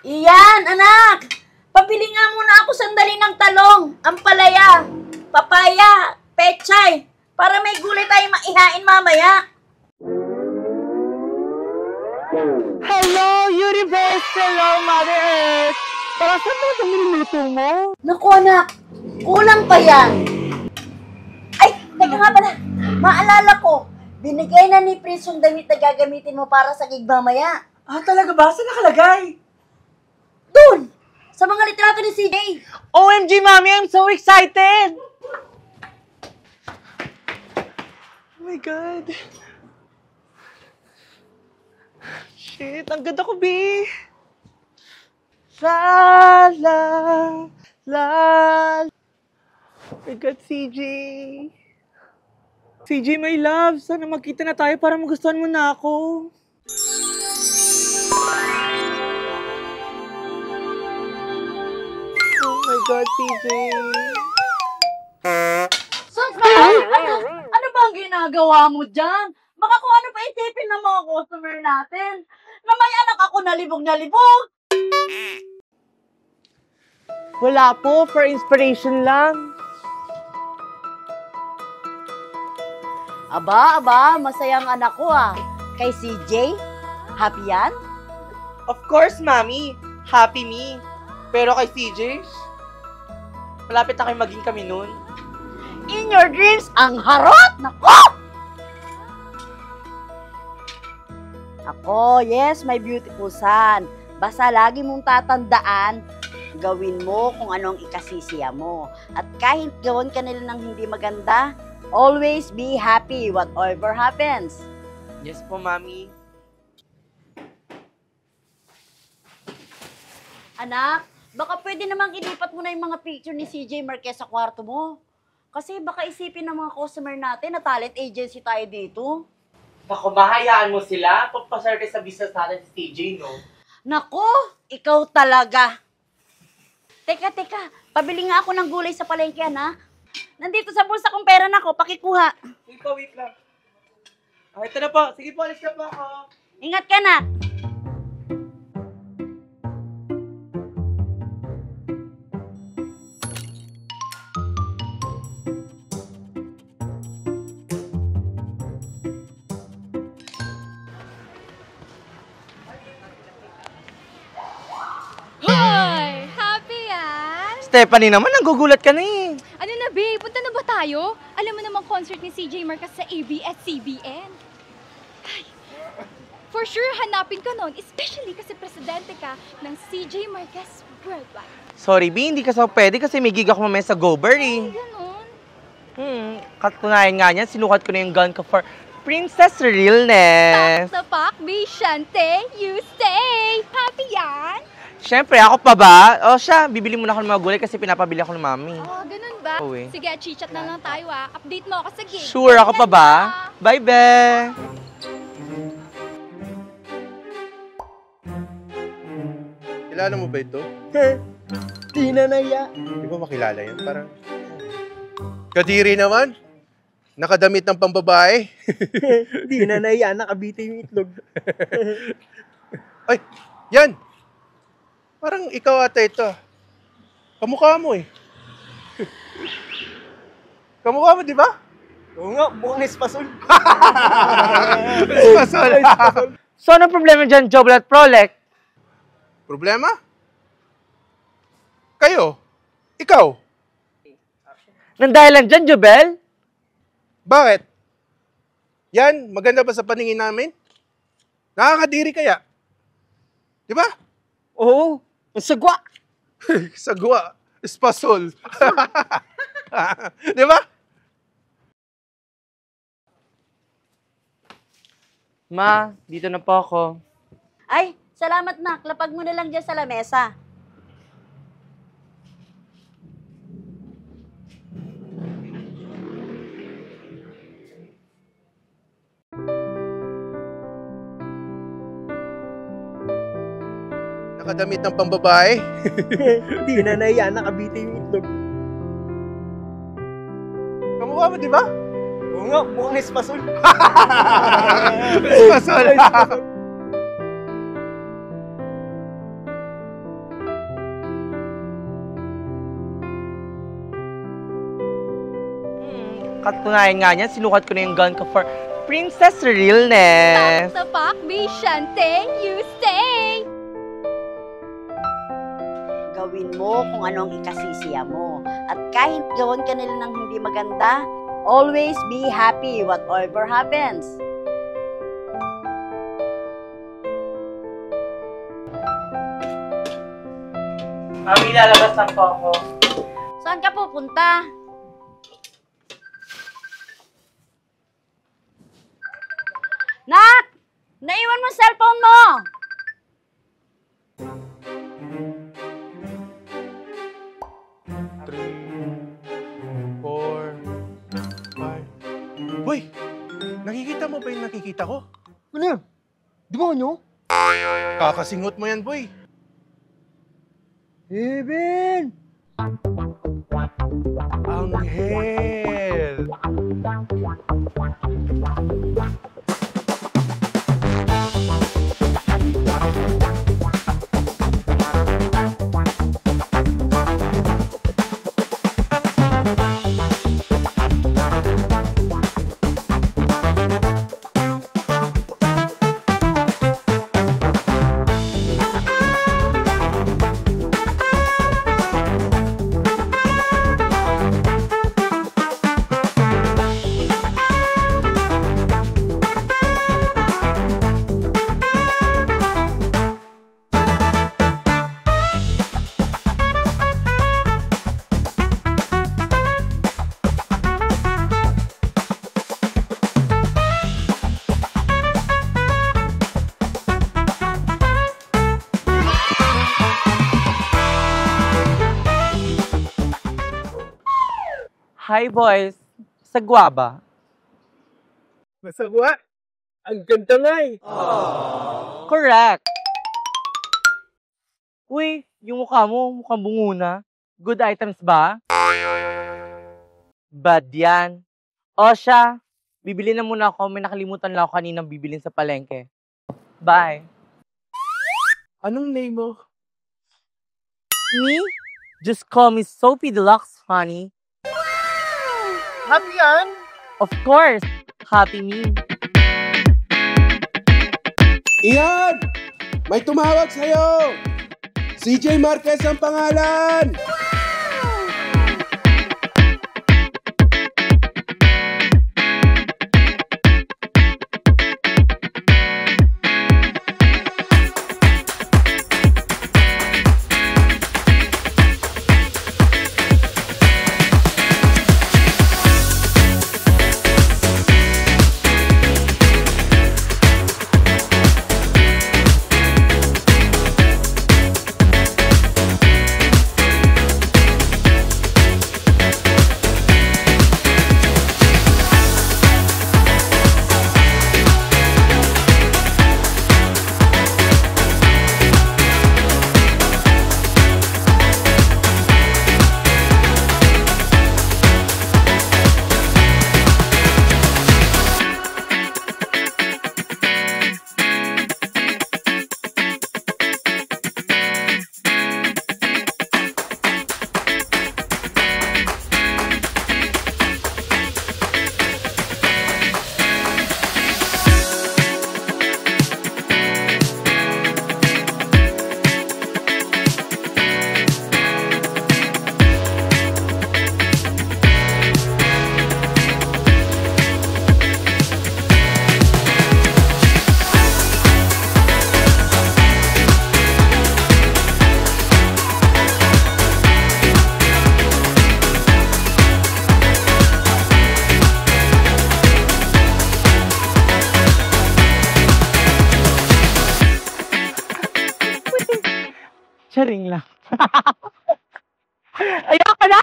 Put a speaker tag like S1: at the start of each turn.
S1: Iyan, anak! Pabili nga muna ako sandali ng talong, ampalaya, papaya, pechay, para may gulay tayong maihain mamaya.
S2: Hello, Universe! Hello, Mother Earth! Para saan mo ito niluluto mo?
S1: Naku anak, kulang pa yan. Ay, teka nga pala, maalala ko, binigay na ni Prince yung damit na gagamitin mo para sa gig mamaya.
S2: Ah, talaga ba? Saan nakalagay?
S1: Doon! Sa mga litrato ni CJ.
S2: OMG, Mami! I'm so excited! Oh my God! Shit, ang ganda ko, B! La, la, la. Oh my God, CJ! CJ, my love! Sana magkita na tayo para magustuhan mo na ako. Oh my God, CJ!
S1: Sus, ano ba ang ginagawa mo dyan? Baka kung ano pa itipin ng mga customer natin. Na may anak ako nalibog na libog.
S2: Wala po, for inspiration lang.
S1: Aba, masayang anak ko ah. Kay CJ, happy yan?
S2: Of course, Mami. Happy me. Pero kay CJ, malapit na kayo maging kami nun.
S1: In your dreams, ang harot! Nako! Ako, yes, my beautiful son. Basta lagi mong tatandaan, gawin mo kung anong ikasisiya mo. At kahit gawin ka nila ng hindi maganda, always be happy whatever happens.
S2: Yes po, Mami.
S1: Anak, baka pwede namang ilipat mo na yung mga picture ni CJ Marquez sa kwarto mo. Kasi baka isipin ng mga customer natin na talent agency tayo dito.
S2: Naku, mahayaan mo sila. Pagpasarte sa business natin si CJ, no?
S1: Nako, ikaw talaga. Teka, pabili nga ako ng gulay sa palengke, ha? Nandito sa bulsa kong pera na ko, pakikuha.
S2: Sige po, wait lang. Ah, ito na po. Sige po, alis na po ako.
S1: Ingat ka na.
S3: Hoy! Happy yan?
S2: Stephanie naman, nagugulat ka na eh.
S3: Ano na, babe? Punta na ba tayo? Alam mo namang concert ni CJ Marquez sa ABS-CBN. Ay, for sure, hanapin ka nun. Especially kasi presidente ka ng CJ Marquez Worldwide.
S2: Sorry, B, hindi ka sa pwede kasi may gig ako mamaya sa Gober eh.
S3: Ganon.
S2: Katunayan nga niyan, sinukat ko na yung gown ko for Princess Realness.
S3: Pak na pak, Bishante, you stay. Happy yan?
S2: Siyempre, ako pa ba? O siya, bibili muna ako ng mga gulay kasi pinapabili ako ng mami.
S3: Oh, ganun ba?
S2: Oo eh.
S3: Sige, chichat na lang tayo ah. Update mo ako sa gig.
S2: Sure, ako pa ba? Bye, be!
S4: Kilala mo ba ito?
S5: Di na naya.
S4: Di ba makilala yan? Parang... Kadiri naman. Nakadamit ng pambabae.
S5: Di na naya. Nakabiti yung itlog.
S4: Ay, yan! Parang ikaw ata ito. Kamukha mo eh. Kamukha mo, di ba?
S5: Oo nga, mukhang espasol.
S4: Espasol.
S2: So, anong problema dyan, Joblet Prolec?
S4: Problema? Kayo? Ikaw?
S2: Nang dahilan dyan, Jobel?
S4: Bakit? Yan, maganda ba sa paningin namin? Nakakadiri kaya? Di ba?
S5: Oo, ang sagwa.
S4: Sagwa. Espasol. Di ba?
S2: Ma, dito na po ako.
S1: Ay, salamat na. Lapag mo na lang dyan sa lamesa.
S4: Nakadamit ng pambabae.
S5: Di na naya. Nakabiti yung itlog.
S4: Kamukha mo, di ba?
S5: Oo nga, mukhang espasol.
S4: Espasol.
S2: Katunayan nga niyan, sinukat ko na yung gown ko for Princess Realness.
S3: Stop the fuck, Bishante, you stay!
S1: Gawin mo kung ano ang ikasisiya mo. At kahit gawin ka nila ng hindi maganda, always be happy whatever happens.
S2: Mami, lalabas lang po ako.
S1: Saan ka pupunta? Nak! Naiwan mo ang cellphone mo!
S4: Three, four, five. Boy! Nakikita mo ba yung nakikita ko?
S5: Ano yan? Demonyo?
S4: Kakasingot mo yan, boy.
S5: Ben!
S4: Anghel!
S2: Hi, boys. Sagwa ba?
S5: Masagwa? Ang ganda nga eh.
S2: Correct. Uy, yung mukha mo, mukhang bunguna. Good items ba? Bad yan. O siya, bibili na muna ako. May nakalimutan lang ako kaninang bibilin sa palengke. Bye.
S4: Anong name mo?
S2: Me? Just call me Sophie Deluxe, honey.
S5: Happy yan?
S2: Of course. Happy me.
S6: Iyan! May tumawag sa'yo! CJ Marquez ang pangalan!
S2: Charing lang. Ayoko na!